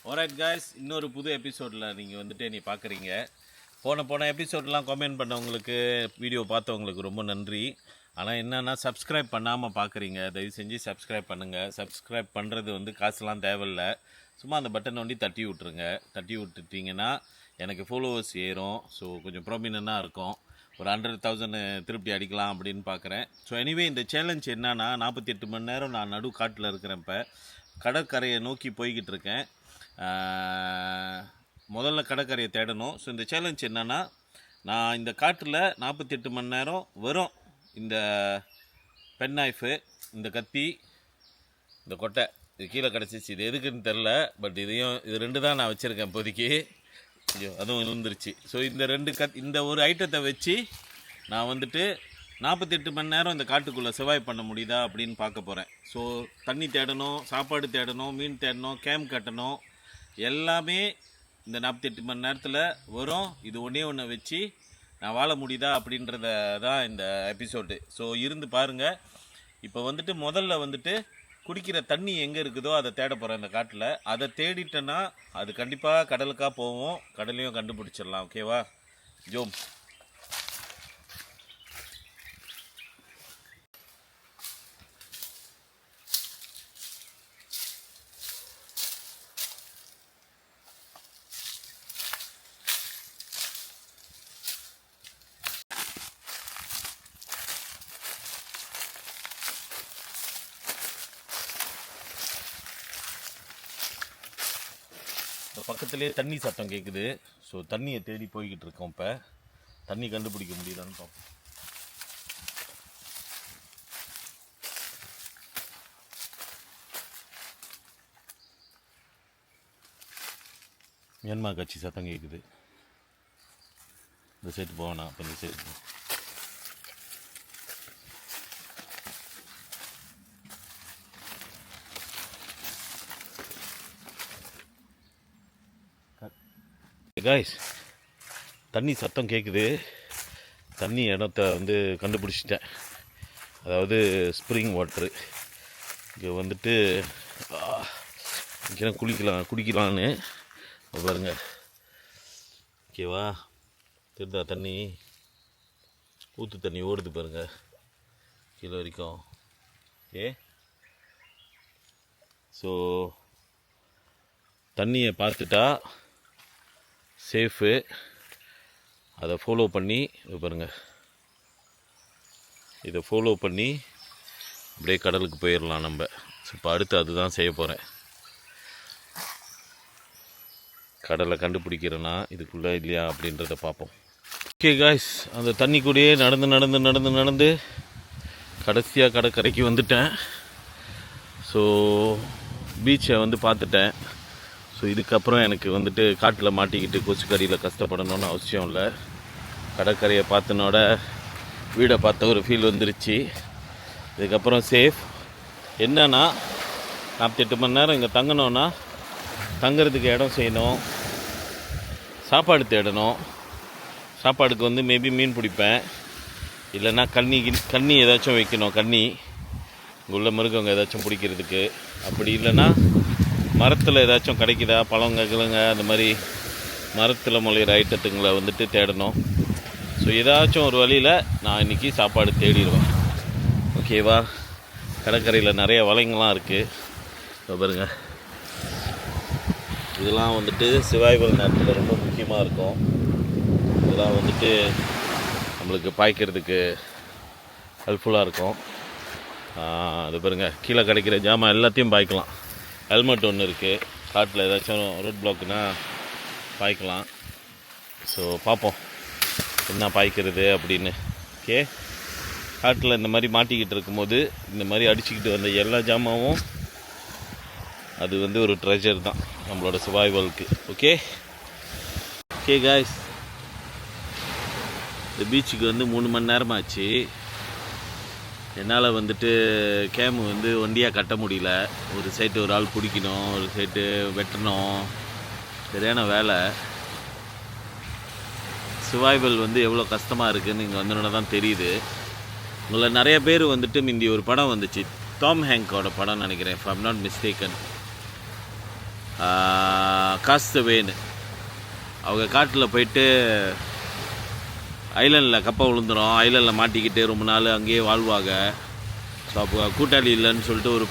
Alright guys, இன்னொரு புது எபிசோடில் நீங்கள் வந்துட்டு நீ பார்க்குறீங்க. போன எபிசோடெலாம் கமெண்ட் பண்ணவங்களுக்கு, வீடியோ பார்த்தவங்களுக்கு ரொம்ப நன்றி. ஆனால் என்னென்னா சப்ஸ்கிரைப் பண்ணாமல் பார்க்குறீங்க. தயவு செஞ்சு சப்ஸ்கிரைப் பண்ணுங்கள். சப்ஸ்கிரைப் பண்ணுறது வந்து காசுலாம் தேவையில்லை. சும்மா அந்த பட்டன் ஒண்டி தட்டி விட்ருங்க. தட்டி விட்டுட்டிங்கன்னா எனக்கு ஃபாலோவர்ஸ் ஏறும். ஸோ கொஞ்சம் ப்ராமினெண்ட்டாக இருக்கும். ஒரு 100,000 திருப்பி அடிக்கலாம் அப்படின்னு பார்க்குறேன். ஸோ எனிவே இந்த சேலஞ்ச் என்னன்னா 48 மணி நேரம் நான் நடு காட்டில் இருக்கிறேன். இப்போ கடற்கரையை நோக்கி போய்கிட்டு இருக்கேன். முதல்ல கடற்கரையை தேடணும். ஸோ இந்த சேலஞ்ச் என்னென்னா, நான் இந்த காட்டில் 48 மணி நேரம் வரும். இந்த பென் நைஃபு, இந்த கத்தி, இந்த கொட்டை இது கீழே கிடச்சிச்சு. இது எதுக்குன்னு தெரில. பட் இது ரெண்டு தான் நான் வச்சுருக்கேன் இப்போதைக்கு. ஐயோ, அதுவும் விழுந்துருச்சு. ஸோ இந்த ஒரு ஐட்டத்தை வச்சு நான் வந்துட்டு 48 மணி நேரம் இந்த காட்டுக்குள்ளே சர்வைவ் பண்ண முடியுதா அப்படின்னு பார்க்க போகிறேன். ஸோ தண்ணி தேடணும், சாப்பாடு தேடணும், மீன் தேடணும், கேம்ப் கட்டணும். எல்லாமே இந்த 48 மணி நேரத்தில் வரும். இது ஒன்று வச்சு நான் வாழ முடியுதா அப்படின்றத தான் இந்த எபிசோடு. ஸோ இருந்து பாருங்கள். இப்போ வந்துட்டு முதல்ல வந்துட்டு குடிக்கிற தண்ணி எங்கே இருக்குதோ அதை தேட போகிறேன் இந்த காட்டில். அதை தேடிட்டேன்னா அது கண்டிப்பாக கடலுக்காக போவோம். கடலையும் கண்டுபிடிச்சிடலாம். ஓகேவா? ஜோம். பக்கத்துலேயே தண்ணி சத்தம் கேட்குது. ஸோ தண்ணியை தேடி போய்கிட்டு இருக்கோம். இப்போ தண்ணி கண்டுபிடிக்க முடியுதான்னு பார்ப்போம். மியான்மார் கட்சி சத்தம் கேட்குது. இந்த சைடு போவேண்ணா. அப்போ இந்த சைடு காய்ஸ், தண்ணி சத்தம் கேட்குது. தண்ணி இடத்த வந்து கண்டுபிடிச்சிட்டேன். அதாவது ஸ்ப்ரிங் வாட்ரு. இங்கே வந்துட்டு இங்கே குடிக்கலான்னு பாருங்க. ஓகேவா? தெரிதா? தண்ணி ஊற்று தண்ணி ஓடுது பாருங்க கீழே வரைக்கும். ஓகே, ஸோ தண்ணியை பார்த்துட்டா சேஃபு. அதை ஃபாலோ பண்ணி பாருங்கள். இதை ஃபாலோ பண்ணி அப்படியே கடலுக்கு போயிடலாம் நம்ம. இப்போ அடுத்து அதுதான் செய்ய போகிறேன். கடலை கண்டுபிடிக்கிறேன்னா இதுக்குள்ளே இல்லையா அப்படின்றத பார்ப்போம். ஓகே காய்ஸ், அந்த தண்ணி கூடயே நடந்து கடைசியாக கடற்கரைக்கு வந்துட்டேன். ஸோ பீச்சை வந்து பார்த்துட்டேன். ஸோ இதுக்கப்புறம் எனக்கு வந்துட்டு காட்டில் மாட்டிக்கிட்டு கொசுக்கடியில் கஷ்டப்படணும்னு அவசியம் இல்லை. கடற்கரையை பார்த்தனோட வீடை பார்த்த ஒரு ஃபீல் வந்துருச்சு. இதுக்கப்புறம் சேஃப். என்னன்னா 48 மணி நேரம் இங்கே தங்கணுன்னா தங்கிறதுக்கு இடம் செய்யணும், சாப்பாடு தேடணும். சாப்பாடுக்கு வந்து மேபி மீன் பிடிப்பேன், இல்லைன்னா கண்ணி ஏதாச்சும் வைக்கணும். கண்ணி இங்கே உள்ள மிருகங்க ஏதாச்சும் பிடிக்கிறதுக்கு. அப்படி இல்லைன்னா மரத்தில் ஏதாச்சும் கிடைக்குதா, பழங்க கிழங்க அந்த மாதிரி மரத்தில் முளையிற ஐட்டத்துங்களை வந்துட்டு தேடணும். ஸோ ஏதாச்சும் ஒரு வழியில் நான் இன்றைக்கி சாப்பாடு தேடிடுவேன். ஓகேவா? கடற்கரையில் நிறைய வலைங்கள்லாம் இருக்குது. இப்போ பாருங்க, இதெல்லாம் வந்துட்டு சர்வைவல் நேரத்தில் ரொம்ப முக்கியமாக இருக்கும். இதெல்லாம் வந்துட்டு நம்மளுக்கு பாய்க்கிறதுக்கு ஹெல்ப்ஃபுல்லாக இருக்கும். அது பாருங்கள், கீழே கிடைக்கிற ஜாமான் எல்லாத்தையும் பாய்க்கலாம். ஹெல்மெட் ஒன்று இருக்குது. காட்டில் ஏதாச்சும் ரோட் பிளாக்குனா பாய்க்கலாம். ஸோ பார்ப்போம் என்ன பாய்க்கிறது அப்படின்னு. ஓகே, காட்டில் இந்த மாதிரி மாட்டிக்கிட்டு இருக்கும்போது இந்த மாதிரி அடிச்சுக்கிட்டு வந்த எல்லா ஜாமாவும் அது வந்து ஒரு ட்ரெஷர் தான் நம்மளோட சர்வைவலுக்கு. ஓகே காய்ஸ், இந்த பீச்சுக்கு வந்து 3 மணி நேரமாச்சு. என்னால் வந்துட்டு கேமு வந்து ஒண்டியாக கட்ட முடியல. ஒரு சைட்டு ஒரு ஆள் பிடிக்கணும், ஒரு சைட்டு வெட்டணும். சரியான வேலை. சர்வைவல் வந்து எவ்வளோ கஷ்டமாக இருக்குதுன்னு இங்கே வந்தோன்னே தான் தெரியுது. உங்களை நிறைய பேர் வந்துட்டு முந்தி ஒரு படம் வந்துச்சு, டாம் ஹேங்கோட படம் நினைக்கிறேன், இஃப் ஐம் நாட் மிஸ்டேக்கன். காஸ்தவேன்னு. அவங்க காட்டில் போயிட்டு ஐலண்டில் கப்பை விழுந்துடும், ஐலண்டில் மாட்டிக்கிட்டு ரொம்ப நாள் அங்கேயே வாழ்வாங்க. ஸோ அப்போ கூட்டாளி இல்லைன்னு சொல்லிட்டு ஒரு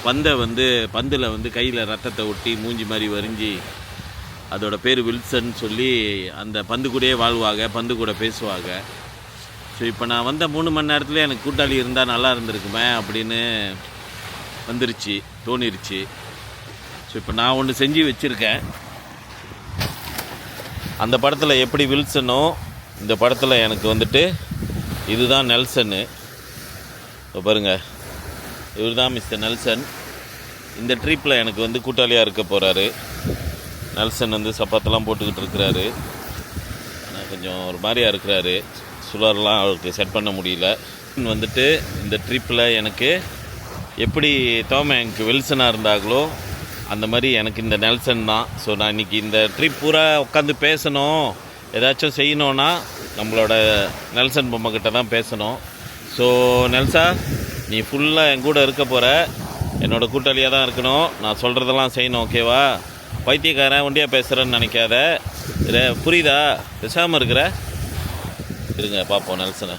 பந்தில் வந்து கையில் ரத்தத்தை ஒட்டி மூஞ்சி மாதிரி வரிஞ்சு அதோட பேர் வில்சன் சொல்லி அந்த பந்து கூடயே வாழ்வாங்க, பந்து கூட பேசுவாங்க. ஸோ இப்போ நான் வந்த 3 மணி நேரத்தில் எனக்கு கூட்டாளி இருந்தால் நல்லா இருந்திருக்குமே அப்படின்னு தோணிருச்சு. ஸோ இப்போ நான் ஒன்று செஞ்சு வச்சுருக்கேன். அந்த படத்தில் எப்படி வில்சனோ இந்த படத்தில் எனக்கு வந்துட்டு இதுதான் நெல்சன்னு. இப்போ பாருங்கள், இவர் தான் மிஸ்டர் நெல்சன். இந்த ட்ரிப்பில் எனக்கு வந்து கூட்டாளியாக இருக்க போகிறாரு. நெல்சன் வந்து சப்பாத்தெல்லாம் போட்டுக்கிட்டு இருக்கிறாரு. கொஞ்சம் ஒரு மாதிரியாக இருக்கிறாரு, சுழர்லாம் அவருக்கு செட் பண்ண முடியல. வந்துட்டு இந்த ட்ரிப்பில் எனக்கு எப்படி டாம் ஹாங்க் வில்சனாக இருந்தாங்களோ அந்த மாதிரி எனக்கு இந்த நெல்சன் தான். ஸோ நான் இன்றைக்கி இந்த ட்ரிப் பூரா உட்காந்து பேசணும், ஏதாச்சும் செய்யணுன்னா நம்மளோட நெல்சன் பொம்மைக்கிட்ட தான் பேசணும். ஸோ நெல்சா, நீ ஃபுல்லாக என் கூட இருக்க போகிற, என்னோடய கூட்டாளியாக தான் இருக்கணும், நான் சொல்கிறதெல்லாம் செய்யணும், ஓகேவா? பைத்தியக்காரன் ஒண்டியாக பேசுகிறேன்னு நினைக்காத, புரியுதா? பேசாமல் இருக்கிற இருங்க பார்ப்போம் நெல்சனை.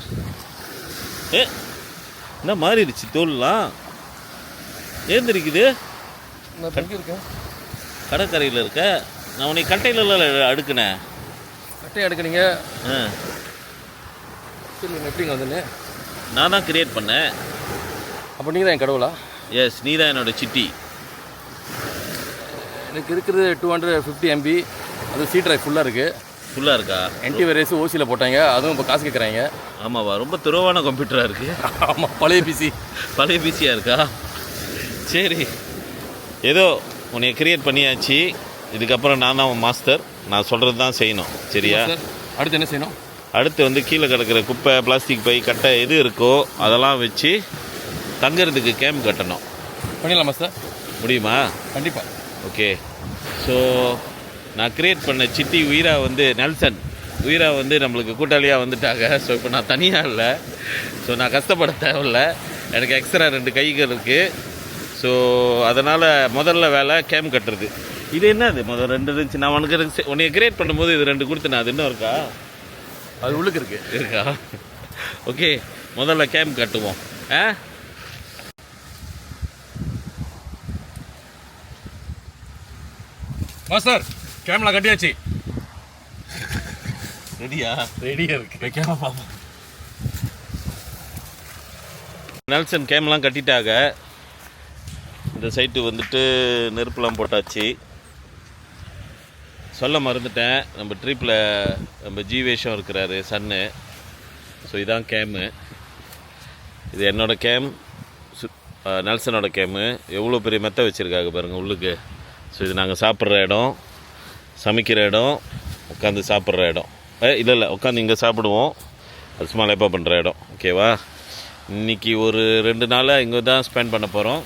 என்ன மாறிடுச்சு தோல்லாம் ஏந்திருக்குது. இருக்கேன் கடற்கரையில் இருக்க. நான் உன்னை கட்டையில அடுக்கினேன். கட்டையை அடுக்கினீங்க? எப்படிங்க வந்துன்னு நான் தான் கிரியேட் பண்ணேன். அப்போ நீங்கள் தான் என் கடவுளா? எஸ், நீ தான் என்னோடய சிட்டி. எனக்கு இருக்கிறது 250 MB. அது சி ட்ரைவ் ஃபுல்லாக இருக்கா? ஆன்டிவைரஸ் ஓசியில் போட்டாங்க, அதுவும் இப்போ காசு கேட்குறாங்க. ஆமாவா? ரொம்ப துறவான கம்ப்யூட்டராக இருக்குது. ஆமாம், பழைய பிசியாக இருக்கா? சரி, ஏதோ உன்னை கிரியேட் பண்ணியாச்சு. இதுக்கப்புறம் நான் தான் மாஸ்டர், நான் சொல்கிறது தான் செய்யணும், சரியா? அடுத்து என்ன செய்யணும்? அடுத்து வந்து கீழே கிடக்கிற குப்பை, பிளாஸ்டிக் பை, கட்டை எது இருக்கோ அதெல்லாம் வச்சு தங்குறதுக்கு கேம்ப் கட்டணும். பண்ணிடலாமா சார்? முடியுமா? கண்டிப்பாக. ஓகே. ஸோ நான் கிரியேட் பண்ண சிட்டி உயிரா வந்து நெல்சன் உயிரா வந்து நம்மளுக்கு கூட்டாளியாக வந்துட்டாங்க. ஸோ இப்போ நான் தனியாக இல்லை, ஸோ நான் கஷ்டப்பட தேவையில்லை, எனக்கு எக்ஸ்ட்ரா 2 கைகள் இருக்குது. ஸோ அதனால் முதல்ல வேலை கேம் கட்டுறது. இது என்னது முதல் 2 இருந்துச்சு, நான் உன்னை கிரியேட் பண்ணும்போது இது 2 கொடுத்தேன். அது இன்னும் இருக்கா? அது உள்ளுக்கு இருக்கா? ஓகே, முதல்ல கேம் கட்டுவோம். மாஸ்டர், கேம்லாம் கட்டியாச்சு. ரெடியாக இருக்கு. கேமரா பார்ப்போம். நெல்சன் கேம்லாம் கட்டிட்டாங்க. இந்த சைட்டு வந்துட்டு நெருப்புலாம் போட்டாச்சு. சொல்ல மறந்துட்டேன், நம்ம ட்ரிப்பில் நம்ம ஜீவேஷம் இருக்கிறாரு, சன்னு. ஸோ இதான் கேமு. இது என்னோடய கேம், நெல்சனோட கேமு. எவ்வளோ பெரிய மெத்தை வச்சுருக்காங்க பாருங்கள் உள்ளுக்கு. ஸோ இது நாங்கள் சாப்பிட்ற இடம், சமைக்கிற இடம், உட்காந்து சாப்பிட்ற இடம். இல்லை உட்காந்து இங்கே சாப்பிடுவோம், அது சும்மா லேப்பாக பண்ணுற இடம், ஓகேவா? இன்றைக்கி ஒரு 2 நாளாக இங்கே தான் ஸ்பெண்ட் பண்ண போகிறோம்,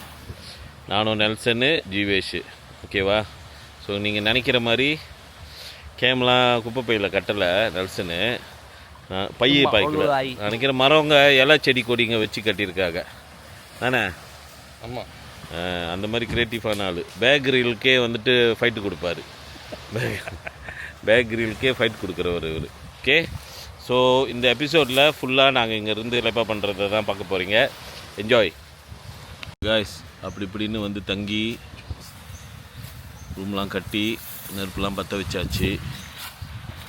நானும் நெல்சனு ஜீவேஷு, ஓகேவா? ஸோ நீங்கள் நினைக்கிற மாதிரி கேம்லாம் குப்பை பையில் கட்டலை நெல்சனு, பையை பாய்க்கல. நினைக்கிற மரவங்க இலை செடி கொடிங்க வச்சு கட்டியிருக்காங்க தானே? ஆமாம், அந்த மாதிரி க்ரியேட்டிவான ஆள். பேக்கரிகளுக்கே வந்துட்டு ஃபைட்டு கொடுப்பாரு, பேக்கரிகளுக்கே ஃபைட் கொடுக்குறவர் இவர். ஓகே, ஸோ இந்த எபிசோடில் ஃபுல்லாக நாங்கள் இங்கேருந்து லேப்பாக பண்ணுறதை தான் பார்க்க போகிறீங்க. Enjoy guys. அப்படி இப்படின்னு வந்து தங்கி ரூம்லாம் கட்டி நெருப்புலாம் பற்ற வச்சாச்சு.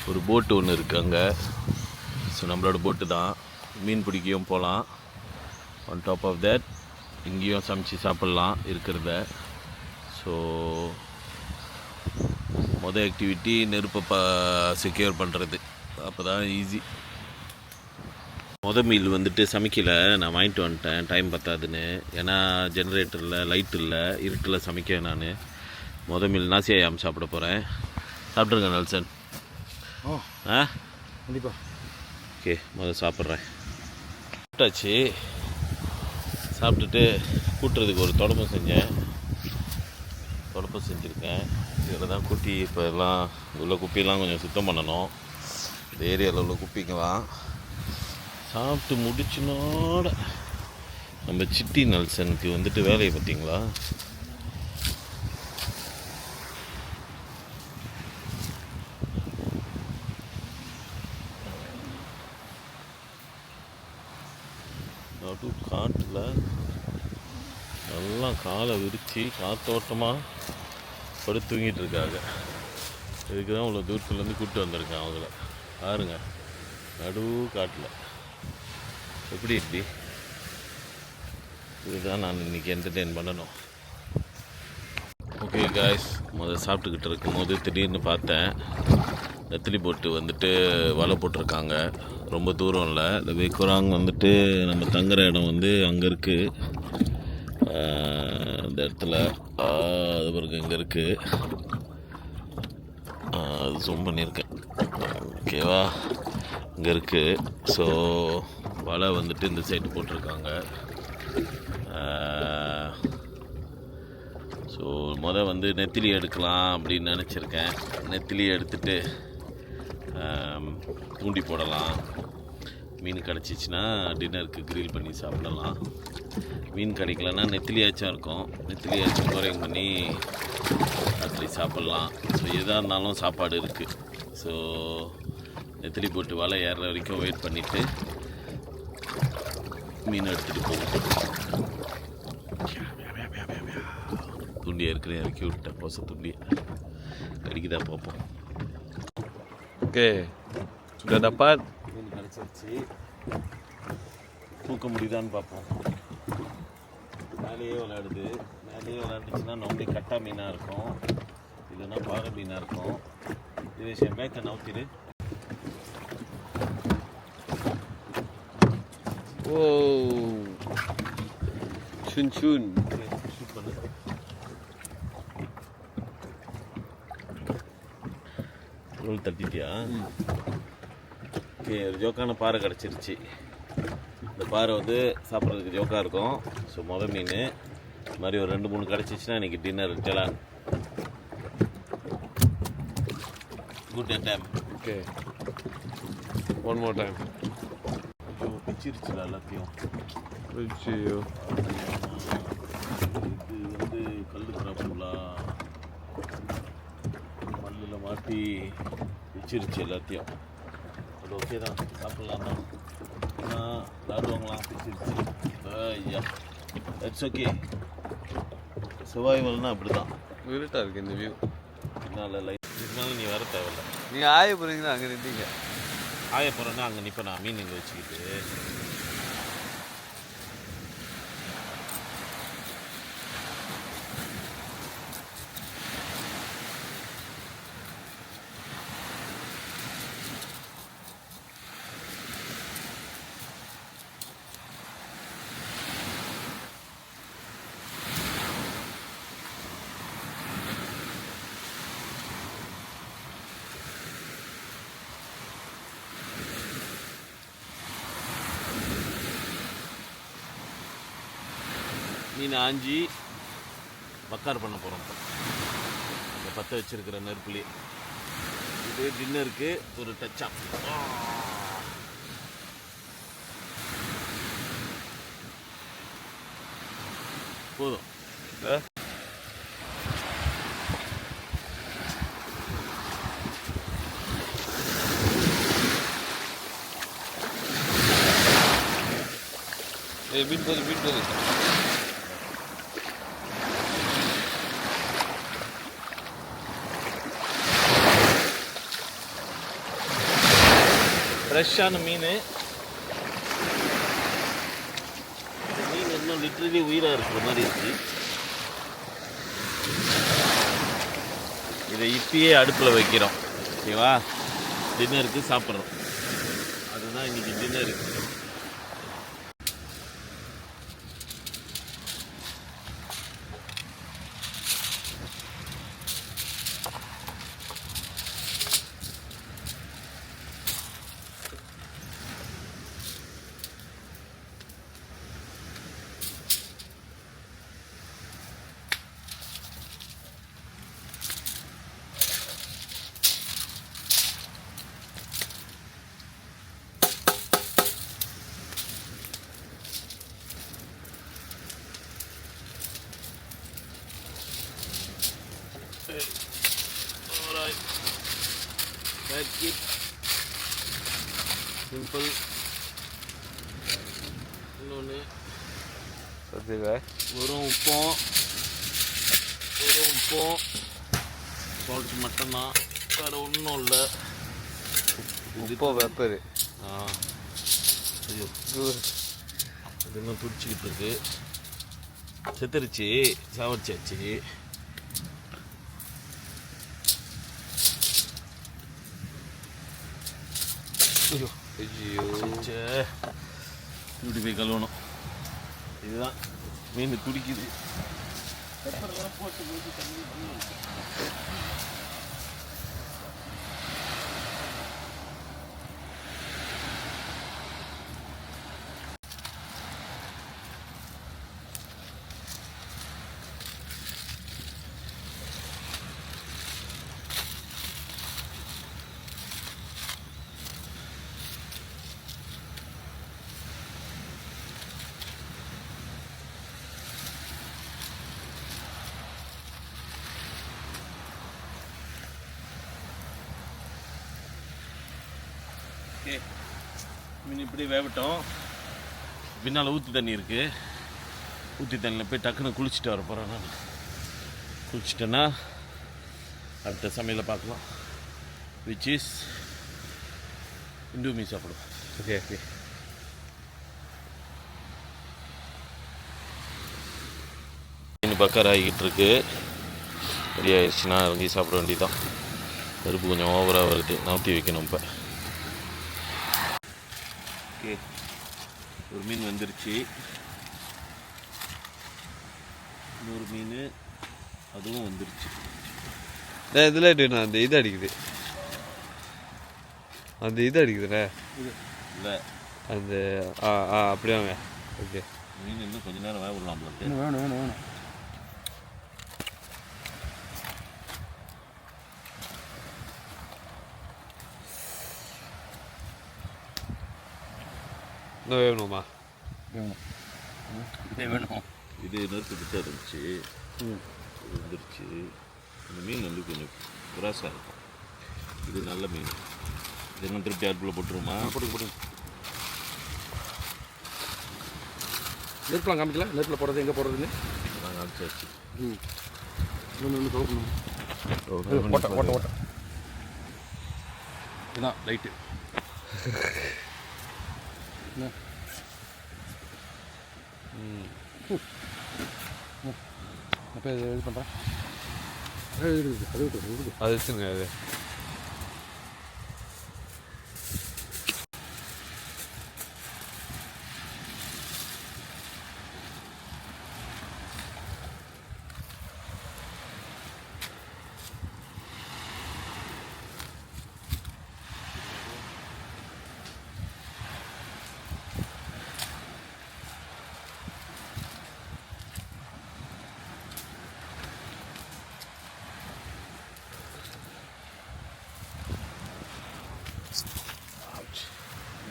ஒரு போட்டு ஒன்று இருக்குது அங்கே. ஸோ நம்மளோட போட்டு தான், மீன் பிடிக்கவும் போகலாம். ஆன் டாப் ஆஃப் தேட் இங்கேயும் சமைச்சு சாப்பிட்லாம் இருக்கிறத. ஸோ மொதல் ஆக்டிவிட்டி நெருப்பை செக்யூர் பண்ணுறது, அப்போ தான் ஈஸி. மீல் வந்துட்டு சமைக்கலை, நான் வாங்கிட்டு வந்துட்டேன், டைம் பத்தாதுன்னு. ஏன்னா ஜென்ரேட்டரில் லைட் இல்லை, இருட்டில் சமைக்க. நான் மீல் நாசியாயாம் சாப்பிட போகிறேன். சாப்பிட்ருங்க நெல்சன். கண்டிப்பாக. ஓகே, சாப்பிட்றேன். சாப்பிட்டாச்சு. சாப்பிட்டுட்டு கூட்டுறதுக்கு ஒரு தொடப்பம் செஞ்சுருக்கேன். இதில் தான் குட்டி இப்போ எல்லாம் உள்ள குப்பியெல்லாம் கொஞ்சம் சுத்தம் பண்ணணும். இந்த ஏரியாவில் உள்ள குப்பிங்கெல்லாம் சாப்பிட்டு முடிச்சினோட நம்ம சிட்டி நெல்சனுக்கு வந்துட்டு வேலையை பார்த்தீங்களா? நடு காட்டில் நல்லா காலை விரித்து காத்தோட்டமாக படுத்து தூங்கிட்டு இருக்காங்க. இதுக்கு தான் இவ்வளோ தூரத்துலேருந்து கூப்பிட்டு வந்திருக்கேன் அவங்கள. பாருங்க, நடு காட்டில் எப்படி இப்படி. இதுதான் நான் இன்றைக்கி என்டர்டெயின் பண்ணணும். ஓகே காய்ஸ், சாப்பிட்டுக்கிட்டு இருக்கும்போது திடீர்னு பார்த்தேன், நெத்திலி போட்டு வந்துட்டு வலை போட்டிருக்காங்க. ரொம்ப தூரம் இல்லை, இந்த வேக்குராங் வந்துட்டு நம்ம தங்குற இடம் வந்து அங்கே இருக்குது. இந்த இடத்துல அது பிறகு இங்கே இருக்குது. அது ஜூம் பண்ணியிருக்கேன், ஓகேவா? இங்கே இருக்குது. ஸோ வலை வந்துட்டு இந்த சைடு போட்டிருக்காங்க. ஸோ வந்து நெத்திலி எடுக்கலாம் அப்படின்னு நினச்சிருக்கேன். நெத்திலி எடுத்துகிட்டு தூண்டி போடலாம். மீன் கிடச்சிச்சின்னா டின்னருக்கு கிரில் பண்ணி சாப்பிடலாம். மீன் கிடைக்கலன்னா நெத்திலியாச்சும் இருக்கும், நெத்திலியாச்சும் குறையும் பண்ணி ராத்திரி சாப்பிட்லாம். ஸோ எதாக இருந்தாலும் சாப்பாடு இருக்குது. ஸோ நெத்திலி போட்டு வலை ஏறுற வரைக்கும் வெயிட் பண்ணிவிட்டு மீன் எடுத்துகிட்டு போகும். துண்டியை இருக்கிற இறக்கி விட்டேன், போச துண்டியை கடிக்குதா பார்ப்போம். Okay, sudah dapat. மீன் கிடச்சிருச்சு, தூக்க முடியுதான்னு பார்ப்போம். மேலேயே விளையாடுது. மேலேயே விளையாண்டுச்சுன்னா நோம்பி கட்டா மீனாக இருக்கும், இல்லைன்னா பாறை மீனாக இருக்கும். இது விஷயம் பேக்கை நவுத்திடு. ஓ, சுன் சுன். ஷூட் பண்ணு. உள் தட்டிட்டியா? ஓகே, ஒரு ஜோக்கான பாறை கிடச்சிருச்சு. இந்த பாறை வந்து சாப்பிட்றதுக்கு ஜோக்காக இருக்கும். ஸோ மீன் இது மாதிரி ஒரு 2-3 கிடச்சிச்சின்னா இன்றைக்கி டின்னர் இருக்கலாம். Good time. Okay, one more time. ஐயோ, பிச்சிருச்சுல எல்லாத்தையும். ஐயோ, இது வந்து கல் கிராப்புங்களா, மண்ணில் மாட்டி பிச்சிருச்சு எல்லாத்தையும். அது ஓகே தான், சாப்பிட்லாம் தான். ஆனால் விளாடுவாங்களாம், பிச்சிருச்சு. ஐயா, இட்ஸ் ஓகே. சர்வைவல்னால் அப்படி தான். இருட்டாக இருக்குது இந்த வியூ. என்னால் லைட் இருந்தாலும் நீ வர தேவையில்லை. நீங்கள் ஆய போகிறீங்கன்னா அங்கே நின்றீங்க. ஆய போகிறேன்னா அங்கே நிற்பேன் நான், மீன் இங்கே வச்சுக்கிட்டு. மீன் ஆஞ்சி பக்கார் பண்ண போகிறோம். இந்த பற்ற வச்சுருக்கிற நெருப்புலேயே இது டின்னருக்கு ஒரு டச்சாப். போதும். மீன் போகுது, மீன் போகுது. ஃப்ரெஷ்ஷான மீன். மீன் இன்னும் லிட்ரலி உயிராக இருக்கிற மாதிரி இருக்குது. இதை இப்பயே அடுப்பில் வைக்கிறோம், ஓகேவா? டின்னருக்கு சாப்பிட்றோம். அதுதான் இன்றைக்கி டின்னருக்கு. Alright, that's it. Simple. இன்னொன்று பார்த்துக்க வெறும் உப்பும் சால்ட் மட்டும்தான், வேறு ஒன்றும் இல்லை. உப்போ பெப்பரு. ஐயோ அது இன்னும் துடிச்சிக்கிட்டு இருக்கு. செத்துருச்சு, சாவடிச்சாச்சு. ஐயோ ஐயோ இப்படி போய் கழுவணும். இதுதான் மீன் துடிக்குது. ஓகே, மீன் இப்படி வேகட்டும். பின்னால் ஊற்றி தண்ணி இருக்குது. ஊற்றி தண்ணியில் போய் டக்குன்னு குளிச்சுட்டு வர போகிறேன். நான் குளிச்சிட்டேன்னா அடுத்த சமையலை பார்க்கலாம். விச் இஸ் இண்டோமி சாப்பிடுவோம். Okay okay. மீன் பக்கர் ஆகிக்கிட்டு இருக்கு. ரெடி ஆகிடுச்சுன்னா இறங்கி சாப்பிட வேண்டியதான். பருப்பு கொஞ்சம் ஓவராக வருது, நவுத்தி வைக்கணும். இப்போ ஓகே, ஒரு மீன் வந்துருச்சு. இன்னொரு மீன் அதுவும் வந்துருச்சு. இதில் அந்த இது அடிக்குது, அந்த இது அடிக்குதுண்ணே. இல்லை அந்த அப்படியே வாங்க. ஓகே, மீன் இன்னும் கொஞ்ச நேரம் வேக விடலாம்ல. வேணும். இன்னும் வேணுமா? வேணும். இது நெருக்கிட்டு இருந்துச்சு, வந்துருச்சு. இந்த மீன் வந்து கொஞ்சம் குராஸாக இருக்கும். இது நல்ல மீன். இது என்ன திருப்பி அடுப்பில் போட்டுருமா? போடுங்க. நெருப்பெலாம் காமிக்கல, நெருப்பில் போடுறது எங்கே போடுறதுன்னு நாங்கள் அடிச்சாச்சு. இன்னொன்று தோக்கணும். ஓட்ட இதுதான் லைட்டு. அப்போ இது பண்ணுறேன். அது வச்சுருங்க. அது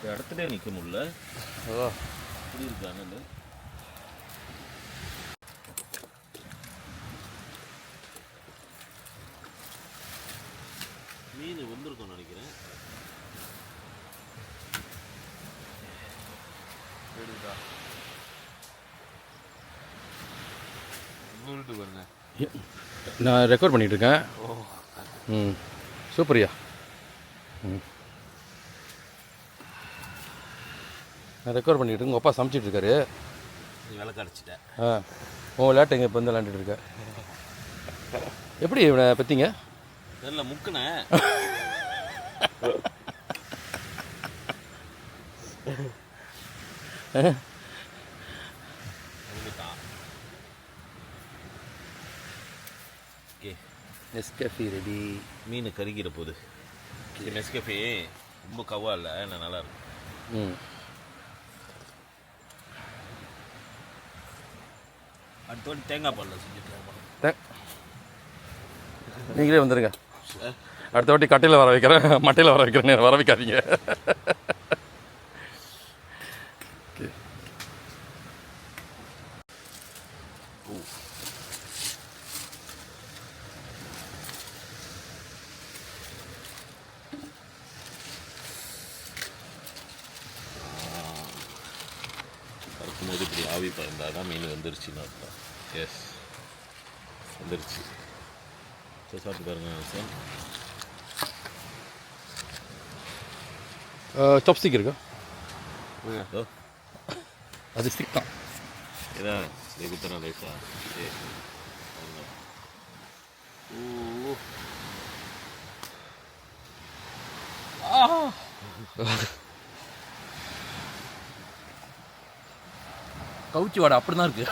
இந்த இடத்துல நிற்க முடியல. அதான் இப்படி இருக்காங்க. மீன் வந்திருக்கும்னு நினைக்கிறேன். பாருங்க. நான் ரெக்கார்ட் பண்ணிகிட்டு இருக்கேன். சூப்பரியா. நான் ரெக்கார்ட் பண்ணிட்டு உங்கள் அப்பா சமைச்சிட்டு இருக்காரு. நீ விலை கடிச்சிட்டேன். உன் விளையாட்டு எங்கே இப்போ வந்து விளையாண்டுட்டு இருக்க? எப்படி இவனை பற்றிங்க? தெரியல, முக்குனே. Okay, Nescafe ready. மீன் கருகிற போது. இது நெஸ்கஃபே ரொம்ப கவ்வா இல்லை, நான் நல்லா இருக்கும். அடுத்த வாட்டி தேங்காய் பாலில் செஞ்சுட்டு நீங்களே வந்துடுங்க. அடுத்த வாட்டி கட்டையில் வர வைக்கிறேன், மட்டையில் வர வைக்கிறேன். வர வைக்காதீங்க. ஆவி பறந்தால் தான் மீன் வந்துருச்சுன்னு அர்த்தம். எஸ், வந்துருச்சு. ஸோ சாப்பிட்டு பாருங்கள் சார். சாப்ஸ்டிக் இருக்கா? ஓ, அது ஸ்டிக் தான். இதான் இது குத்துனா லைஸா. கவுச்சி வாடை அப்படி தான் இருக்கு.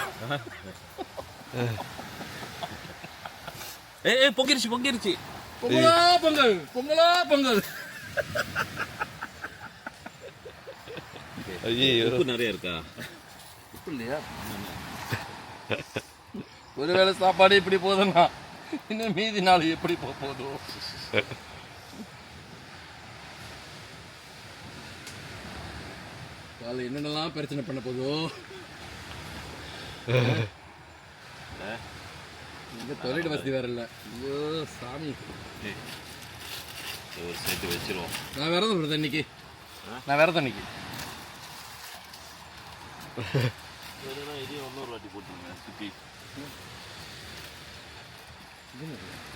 ஏய் பொங்கிருச்சு பொங்கிருச்சு. பொங்கலா பொங்கல், பொங்கலா பொங்கல். உப்பு நிறைய இருக்கா? உப்பு இல்லையா? ஒருவேளை சாப்பாடு இப்படி போதுன்னா இன்னும் மீதி நாள் எப்படி போதோ. காலை என்னென்னலாம் பிரச்சனை பண்ண போதோ. இங்கே தொழில் வசதி வேற இல்லை. ஐயோ சாமி, ஒரு சேர்த்து வச்சிருவோம். நான் விரதம் விடுறேன் இன்னைக்கு. நான் விரதம் இன்னைக்கு. இதையும் இன்னொரு வாட்டி போட்டுருங்க சுற்றி.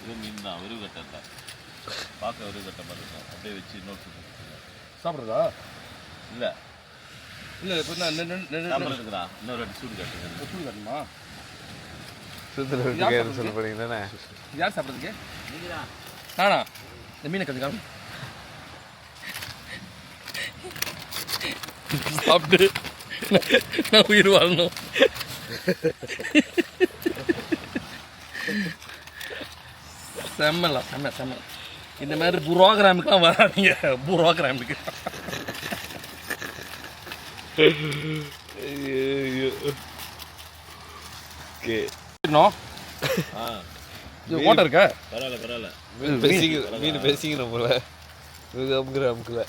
இது மீன் தான், வெறுகட்டை தான். பார்க்க வெறுகட்டை மாதிரி இருக்கும். அப்படியே வச்சு இன்னொரு சாப்பிட்றதா? இல்லை இல்லை, இப்போ சாப்பிட்றது இருக்குதா? இன்னொரு வாட்டி சூடு கட்டுங்க. சூடு கட்டணுமா? சுத்தம் சொல்ல போறீங்க தானே? யார் சாப்பிட்றதுக்கு? நானா? இந்த மீனை கற்றுக்காம சாப்பிட்டு நான் உயிர் வாழணும். செம்மலாம், செம்ம செம்ம. இந்த மாதிரி புரோகிராமுக்குலாம் வராதீங்க. புரோகிராமுக்கு ஓகே. ஓட்ட இருக்க? பரவாயில்ல பரவாயில்ல. மீன் பேசிக்கணும் போல. அமுக்குற அமுக்குல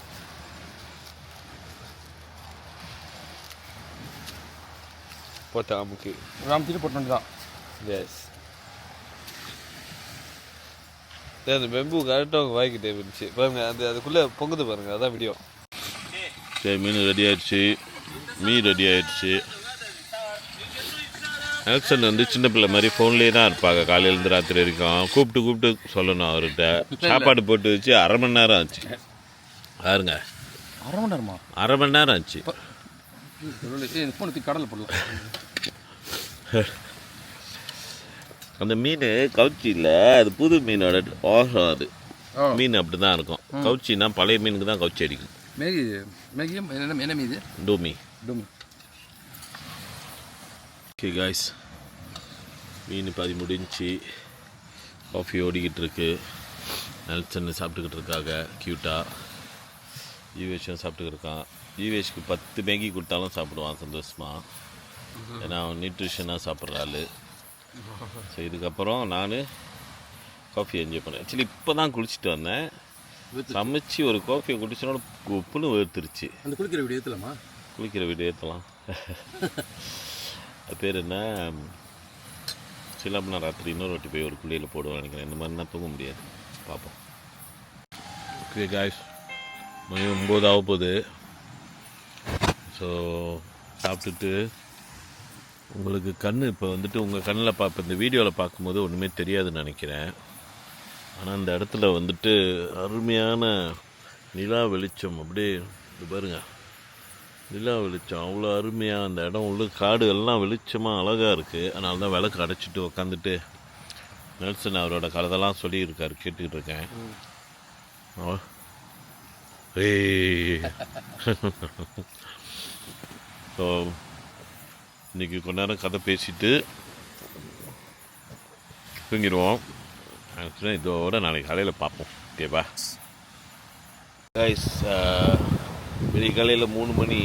போட்ட அமுக்கு ராமத்திட்டு போட்டு வேண்டியதான். எஸ். அந்த பெம்பு கரெக்டாக அவங்க வாய்க்கிட்டே இருந்துச்சு பாருங்க. அந்த அதுக்குள்ளே பொங்குது பாருங்க. அதான் வீடியோ. சரி, மீன் ரெடி ஆயிடுச்சு. மீன் ரெடி ஆயிடுச்சு. ஆக்சன் வந்து சின்ன பிள்ளை மாதிரி ஃபோன்லேயே தான் இருப்பாங்க காலையிலேருந்து ராத்திரி வரைக்கும். கூப்பிட்டு சொல்லணும் அவர்கிட்ட. சாப்பாடு போட்டு வச்சு 1/2 மணி நேரம் ஆச்சு பாருங்க. 1/2 மணி நேரமா? 1/2 மணி நேரம் ஆச்சு. கடலில் போடலாம். அந்த மீன் கவுச்சி இல்லை, அது புது மீனோட ஓசம். அது மீன் அப்படி தான் இருக்கும். கவுச்சின்னா பழைய மீனுக்கு தான் கவுச்சி அடிக்கும். மேகியும் என்ன மீது? டூமி. டூமி. ஓகே காய்ஸ், மீன் பாதி முடிஞ்சு. காஃபி ஓடிக்கிட்டு இருக்கு. நெல்சன் சாப்பிட்டுக்கிட்டு இருக்காங்க க்யூட்டாக. ஜீவேஷும் சாப்பிட்டுக்கிட்டு இருக்கான். ஜீவேஷ்க்கு 10 மேகி கொடுத்தாலும் சாப்பிடுவான் சந்தோஷமாக. ஏன்னா அவன் நியூட்ரிஷனாக சாப்பிட்ற ஆள். ஸோ இதுக்கப்புறம் நான் காஃபி என்ஜாய் பண்ணேன். ஆக்சுவலி இப்போ தான் குளிச்சுட்டு வந்தேன். சமைச்சு ஒரு காஃபியை குடிச்சோட உப்புன்னு வேர்த்துருச்சு. அந்த குளிக்கிற வீடியோ ஏற்றலாமா? குளிக்கிற வீடியோ ஏற்றலாம். அது பேர் என்ன? சிலம்பு நான் ராத்திரி இன்னொரு வாட்டி போய் ஒரு குளியில் போடுவேன் நினைக்கிறேன். இந்த மாதிரினா தூங்க முடியாது. பார்ப்போம். ஓகே காய்ஸ், மணி 9 ஆக போகுது. ஸோ சாப்பிட்டுட்டு உங்களுக்கு இப்போ வந்துட்டு உங்கள் கண்ணில் பார்ப்ப இந்த வீடியோவில் பார்க்கும்போது ஒன்றுமே தெரியாதுன்னு நினைக்கிறேன். ஆனால் இந்த இடத்துல வந்துட்டு அருமையான நிலா வெளிச்சம். அப்படியே இது பாருங்க, நிலா வெளிச்சம் அவ்வளோ அருமையாக. அந்த இடம் உள்ள காடு எல்லாம் வெளிச்சமாக அழகாக இருக்குது. அதனால தான் விளக்கு அடைச்சிட்டு உக்காந்துட்டு நெல்சன் அவரோட கதைலாம் சொல்லியிருக்காரு, கேட்டுக்கிட்டு இருக்கேன். ஸோ இன்றைக்கி கொஞ்ச நேரம் கதை பேசிட்டு தூங்கிடுவோம். ஆக்சுவலாக இதோட நாளைக்கு காலையில் பார்ப்போம். ஓகேவா கைஸ்? வெளியே காலையில் 3 மணி.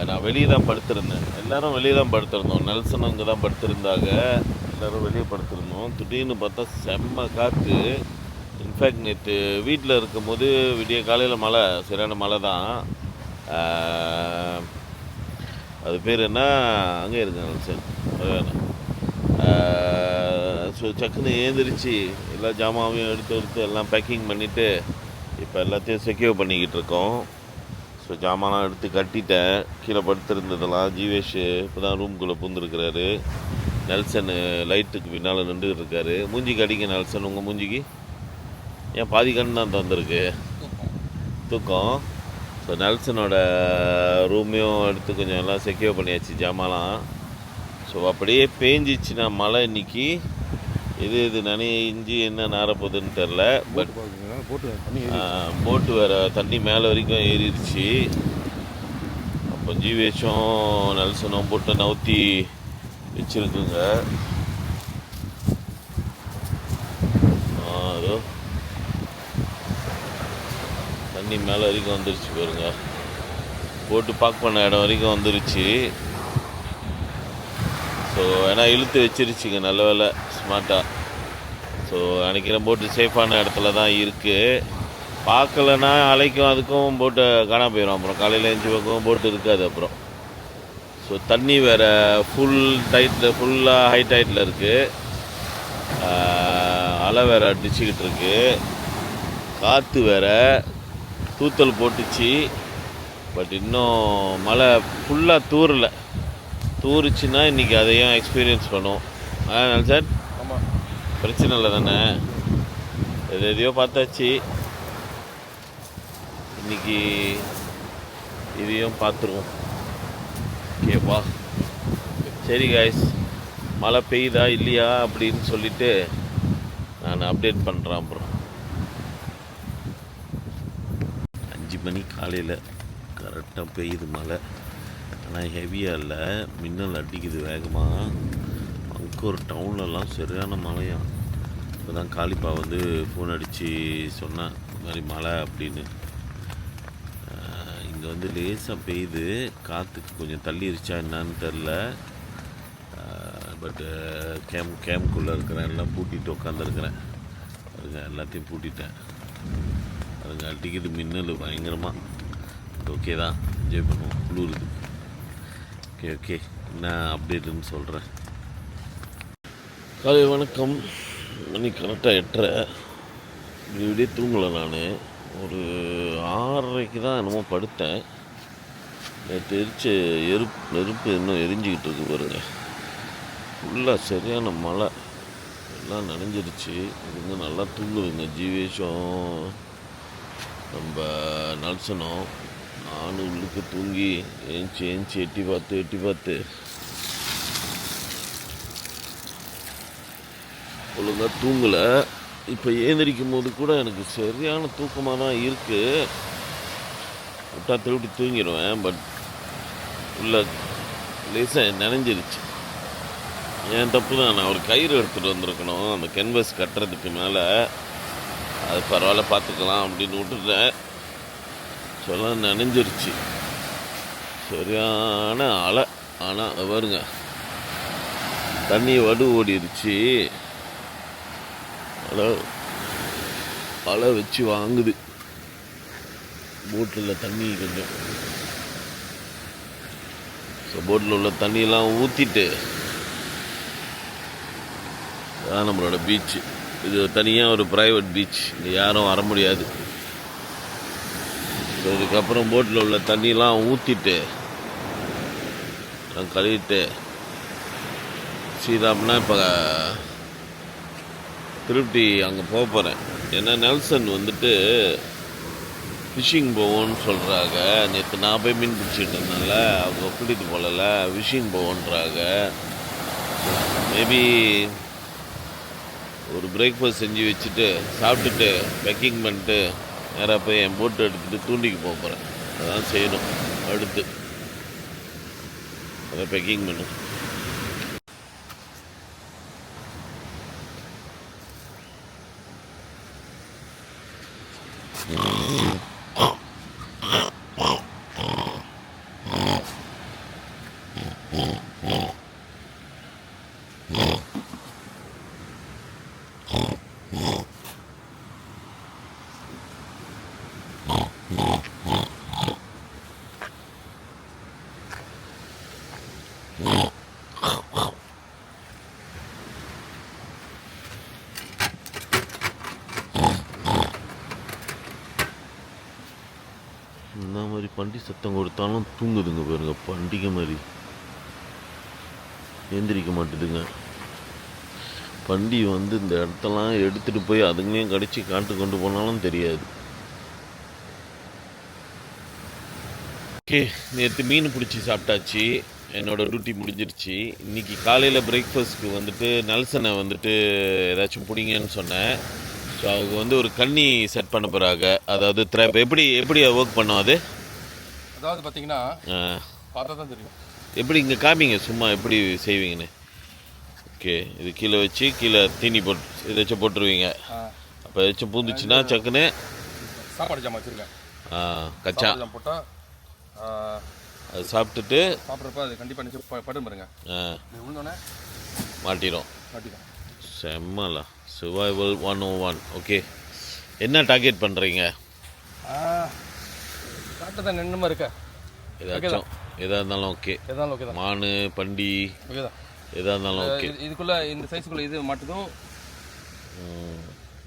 நான் வெளியே தான் படுத்திருந்தேன். எல்லோரும் வெளியே தான் படுத்திருந்தோம். நெல்சன் அங்கே தான் படுத்திருந்தாங்க. எல்லோரும் வெளியே படுத்திருந்தோம். திடீர்னு பார்த்தா செம்ம காற்று. இன்ஃபேக்ட் நேற்று வீட்டில் இருக்கும்போது விடிய காலையில் மழை, சரியான மழை தான். அது பேர் என்ன, அங்கே இருக்குங்க சார். ஸோ சக்குன்னு ஏந்திரிச்சு எல்லா ஜாமாவையும் எடுத்து எல்லாம் பேக்கிங் பண்ணிவிட்டு இப்போ எல்லாத்தையும் செக்யூர் பண்ணிக்கிட்டு இருக்கோம். ஸோ ஸோ ஜாமான்லாம் எடுத்து கட்டிட்டேன். கீழே படுத்துருந்ததெல்லாம். ஜீவேஷ் இப்போ தான் ரூம்குள்ளே பூந்துருக்கிறாரு. நெல்சன் லைட்டுக்கு பின்னால் நின்றுக்கிட்டு இருக்காரு. மூஞ்சிக்கு அடிங்க நெல்சன், உங்கள் மூஞ்சிக்கு ஏன் பாதி கண் தான் தந்துருக்கு தூக்கம். ஸோ நெல்சனோட ரூமையும் எடுத்து கொஞ்சம் எல்லாம் செக்யூர் பண்ணியாச்சு ஜாமான்லாம். ஸோ அப்படியே பேஞ்சிச்சுன்னா மழை இன்னைக்கு. இது நனைஞ்சி என்ன நாரப்போகுதுன்னு தெரில. பட் போட்டு வேறு தண்ணி மேலே வரைக்கும் ஏறிடுச்சு. அப்போ ஜீவேஷும் நெல்சனும் போட்டு நவுத்தி வச்சுருக்குங்க. அதோ தண்ணி மேலே வரைக்கும் வந்துருச்சு பாருங்க. போட்டு பார்க் பண்ண இடம் வரைக்கும் வந்துருச்சு. ஸோ ஏன்னா இழுத்து வச்சிருச்சுங்க, நல்ல வேலை ஸ்மார்ட்டாக. ஸோ நினைக்கிறேன் போட்டு சேஃபான இடத்துல தான் இருக்குது. பார்க்கலன்னா அலைக்கும் அதுக்கும் போட்டு காணாம போயிடும். அப்புறம் காலையில் எழுந்து பக்கம் போட்டு இருக்காது அப்புறம். ஸோ தண்ணி வேறு ஃபுல்லாக ஹை டைட்டில் இருக்குது. அலை வேறு அடிச்சுக்கிட்டு இருக்கு. காற்று வேறு தூத்தல் போட்டுச்சு. பட் இன்னும் மழை ஃபுல்லாக தூருச்சுன்னா இன்றைக்கி அதையும் எக்ஸ்பீரியன்ஸ் பண்ணுவோம். சார் ஆமாம், பிரச்சனை இல்லை தானே. எதையோ பார்த்தாச்சு, இன்றைக்கி இதையும் பார்த்துருவோம். ஓகேப்பா, சரி காய்ஸ், மழை பெய்யுதா இல்லையா அப்படின்னு சொல்லிவிட்டு நான் அப்டேட் பண்ணுறேன். அப்புறம் 5 மணி காலையில் கரெக்டாக பெய்யுது மழை. ஆனால் ஹெவியாக இல்லை, மின்னல் அடிக்குது வேகமாக. அங்கே ஒரு டவுன்லலாம் சரியான மழையாம். இப்போ தான் காளிப்பா வந்து ஃபோன் அடித்து சொன்னேன் இந்த மாதிரி மழை அப்படின்னு. இங்கே வந்து லேசாக பெய்யுது, காற்றுக்கு கொஞ்சம் தள்ளிருச்சா என்னான்னு தெரில. பட்டு கேம்குள்ளே இருக்கிறேன், எல்லாம் பூட்டிகிட்டு உட்காந்துருக்குறேன். அதுங்க எல்லாத்தையும் பூட்டிட்டேன். அதுங்க அடிக்குது மின்னல் பயங்கரமாக. ஓகே தான், என்ஜாய் பண்ணுவோம், குளிருது. ஓகே என்ன அப்டேட்டுன்னு சொல்கிறேன். காலை வணக்கம். மணி கரெக்டாக 8:30. இப்படியே தூங்கலை நான். ஒரு 6:30க்கு தான் என்னமோ படுத்தேன். நேற்று நெருப்பு இன்னும் எரிஞ்சிக்கிட்டு இருக்கு பாருங்க. ஃபுல்லாக சரியான மழை, எல்லாம் நனைஞ்சிருச்சு. இதுங்க நல்லா தூங்குதுங்க. ஜீவேஷும் நம்ம நல்சனும் நானும் உள்ளுக்கு தூங்கி ஏஞ்சி எட்டி பார்த்து ஒழுங்காக தூங்கலை. இப்போ ஏந்திரிக்கும் போது கூட எனக்கு சரியான தூக்கமாக தான் இருக்குது. விட்டா திருப்பி தூங்கிடுவேன். பட் உள்ள லேசாக நனைஞ்சிருச்சு. என் தப்பு தான். நான் ஒரு கயிறு எடுத்துகிட்டு வந்திருக்கணும் அந்த கேன்வஸ் கட்டுறதுக்கு மேலே. அது பரவாயில்ல பார்த்துக்கலாம் அப்படின்னு விட்டுட்டேன். சொல்ல நனைஞ்சிருச்சு, சரியான அலை. ஆனால் பாருங்க, தண்ணி ஓடிடுச்சு. அலை வச்சு வாங்குது. போட்டில் தண்ணி கொஞ்சம், ஸோ போட்டில் உள்ள தண்ணியெல்லாம் ஊற்றிட்டு அதான் நம்மளோட பீச்சு. இது தனியாக ஒரு ப்ரைவேட் பீச், இங்கே யாரும் வர முடியாது. இதுக்கப்புறம் போட்டில் உள்ள தண்ணியெலாம் ஊற்றிட்டு நான் கழுவிட்டு சீதாம்னா இப்போ திருப்பி அங்கே போக போகிறேன். ஏன்னா நெல்சன் வந்துட்டு ஃபிஷிங் போவோன்னு சொல்கிறாங்க. நேற்று நான் போய் மீன் பிடிச்சிட்டு இருந்தேன்ல, அவங்க கூட்டிகிட்டு போகல, ஃபிஷிங் போவோன்றாங்க. மேபி ஒரு பிரேக்ஃபாஸ்ட் செஞ்சு வச்சுட்டு சாப்பிட்டுட்டு பேக்கிங் பண்ணிட்டு நேராக போய் என் போட்டு எடுத்துகிட்டு தூண்டிக்கு போக போகிறேன். அதான் செய்யணும் அடுத்து. அதை பேக்கிங் பண்ணும். இந்த மாதிரி பண்டி சத்தம் கொடுத்தாலும் தூங்குதுங்க பாருங்க, பண்டிகை மாதிரி எந்திரிக்க மாட்டுதுங்க. பண்டி வந்து இந்த இடத்தெல்லாம் எடுத்துகிட்டு போய் அதுங்களையும் கடிச்சு காட்டு கொண்டு போனாலும் தெரியாது. ஓகே, நேற்று மீன் பிடிச்சி சாப்பிட்டாச்சு, என்னோடய டியூட்டி முடிஞ்சிருச்சு. இன்றைக்கி காலையில் பிரேக்ஃபாஸ்ட்க்கு வந்துட்டு நல்சனை வந்துட்டு ஏதாச்சும் பிடிங்கன்னு சொன்னேன். ஸோ அவங்க வந்து ஒரு கண்ணி செட் பண்ண போகிறாங்க. அதாவது ட்ராப் எப்படி ஒர்க் பண்ணோம் அது? அதாவது பார்த்தீங்கன்னா பார்த்தா தான் தெரியும். எப்படி இங்கே காமிங்க சும்மா எப்படி செய்வீங்கன்னு. ஓகே, இது கீழே வச்சு கீழே தீனி போட்டு ஏதாச்சும் போட்டுருவீங்க. அப்போ ஏதாச்சும் பூந்துச்சுன்னா சக்குன்னு சாப்பாடு ஜாமான் வச்சுருக்கேன். கச்சா போட்டால் அது சாப்பிட்டுட்டு சாப்பிட்றப்ப அது கண்டிப்பாக நிச்சயம் படும் பாருங்க. விழுந்தோடனே மாட்டிடும். செம்மலாம். சர்வைவல் 101. ஓகே, என்ன டார்கெட் பண்ணுறீங்க? கரெக்டாக தான் நின்றுமா இருக்க. ஏதாச்சும் எதாக இருந்தாலும் ஓகே. எதாலும் ஓகே தான். மான் பண்டி ஓகே தான். எதாக இருந்தாலும் ஓகே. இதுக்குள்ளே இந்த சைஸுக்குள்ளே இது மாட்டுதும்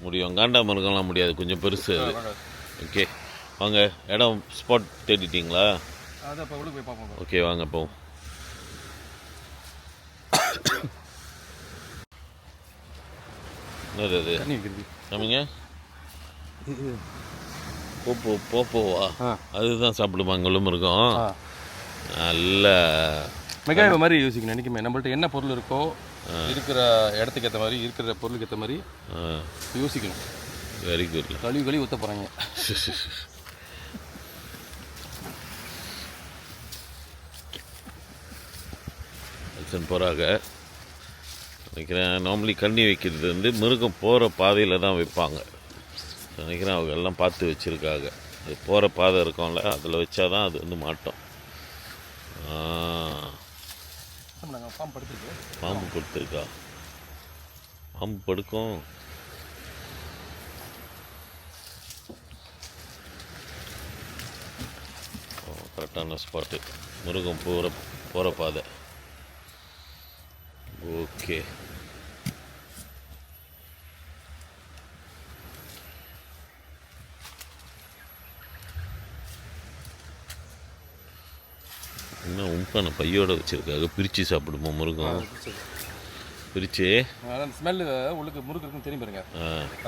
முடியும். காண்டாமிருகம்லாம் முடியாது, கொஞ்சம் பெருசு அது. ஓகே வாங்க, இடம் ஸ்பாட் தேடிட்டிங்களா? அதை இப்போ உள்ள போய் பார்ப்போம். ஓகே வாங்க போவோம். என்னது அது? தண்ணி வைக்கிறது. ஆமாங்க, போவா அதுதான் சாப்பிடுவாங்க இருக்கும். நல்ல மெகாவை மாதிரி யோசிக்கணும். நினைக்குமே நம்மள்ட்ட என்ன பொருள் இருக்கோ இருக்கிற இடத்துக்கு ஏற்ற மாதிரி இருக்கிற பொருளுக்கு ஏற்ற மாதிரி யோசிக்கணும். Very good. கழுவி ஊற்ற போகிறாங்க. போகிறாங்க நினைக்கிறேன். நார்மலி கண்ணி வைக்கிறது வந்து மிருகம் போகிற பாதையில் தான் வைப்பாங்க நினைக்கிறேன். அவங்க எல்லாம் பார்த்து வச்சுருக்காங்க. அது போகிற பாதை இருக்கும்ல, அதில் வச்சா தான் அது வந்து மாட்டோம். பாம்பு கொடுத்துருக்கா? பாம்பு படுக்கும். கரெக்டான ஸ்பாட்டு, மிருகம் போகிற பாதை. ஓகே, இன்னும் உம்பான பையோட வச்சுருக்காங்க. பிரித்து சாப்பிடுமா முருகம்? பிரித்து அந்த ஸ்மெல்லு உள்ளுக்கு முறுக்கு இருக்குன்னு தெரியும் பாருங்க.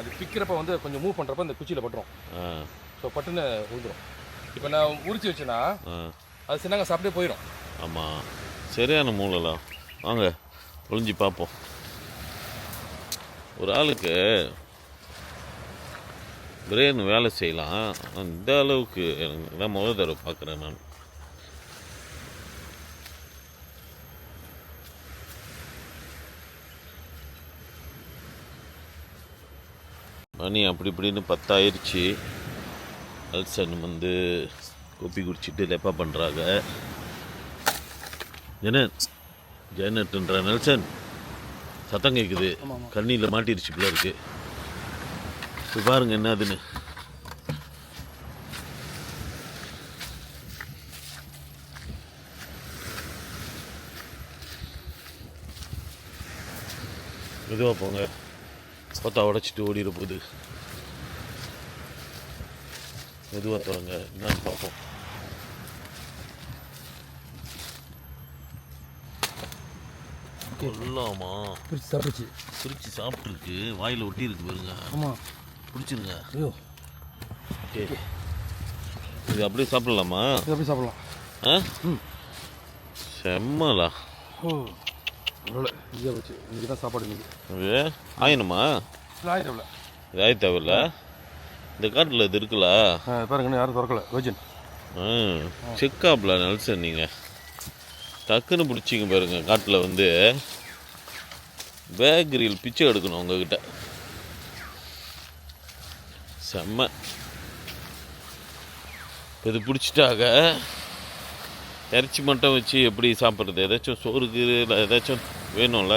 அது பிக்கிறப்ப வந்து கொஞ்சம் மூவ் பண்ணுறப்ப அந்த குச்சியில் பட்டுரும். ஸோ பட்டுன்னு விழுந்துடும். இப்போ நான் உரிச்சு வச்சேன்னா அது சின்னங்க சாப்பிட்டே போயிடும். ஆமாம், சரியான மூளைலாம். வாங்க ஒளிஞ்சு பார்ப்போம். ஒரு ஆளுக்கு பிரெயின் வேலை செய்யலாம், இந்த அளவுக்கு எனக்கு தான் முதல் தடவை பார்க்குறேன் நான். மணி அப்படி இப்படின்னு 10 ஆயிடுச்சு. நல்சன் வந்து கோப்பி குடிச்சிட்டு லெப்பா பண்ணுறாங்க. ஜெயநட்டுன்ற நெல்சன் சத்தம் கேட்குது. கண்ணியில் மாட்டிருச்சு பிள்ளை இருக்கு. இப்போ பாருங்க என்ன அதுன்னு. மெதுவாக போங்க, பார்த்தா உடச்சிட்டு ஓடிட போகுது. மெதுவாக தரங்க, என்னன்னு பார்ப்போம். கொல்லாமா பிரிச்சு சாப்பிட்ருக்கு, வாயில் ஒட்டி இருக்கு பாருங்க. ஆமாம், பிடிச்சிருங்க. ஐயோ, ஓகே, இது அப்படியே சாப்பிடலாமா? இது அப்படியே சாப்பிடலாம். செம்மலா. இதை வச்சு இன்னைக்கு தான் சாப்பாடு. இன்னைக்கு ஆயணுமா? ஆயிரம்ல இது ஆய தேவையில்ல. இந்த காட்டில் இது இருக்குல்ல பாருங்கன்னு யாரும் திறக்கல. வெர்ஜின் செக்காப்ல நல்சன். நீங்கள் டக்குன்னு பிடிச்சிங்க பாருங்க. காட்டில் வந்து பேக்கரியில் பிச்சை எடுக்கணும் உங்ககிட்ட. செம்ம. இப்போ இது பிடிச்சிட்டாக இறைச்சி மட்டும் வச்சு எப்படி சாப்பிட்றது? ஏதாச்சும் சோறுக்கு இல்லை ஏதாச்சும் வேணும்ல,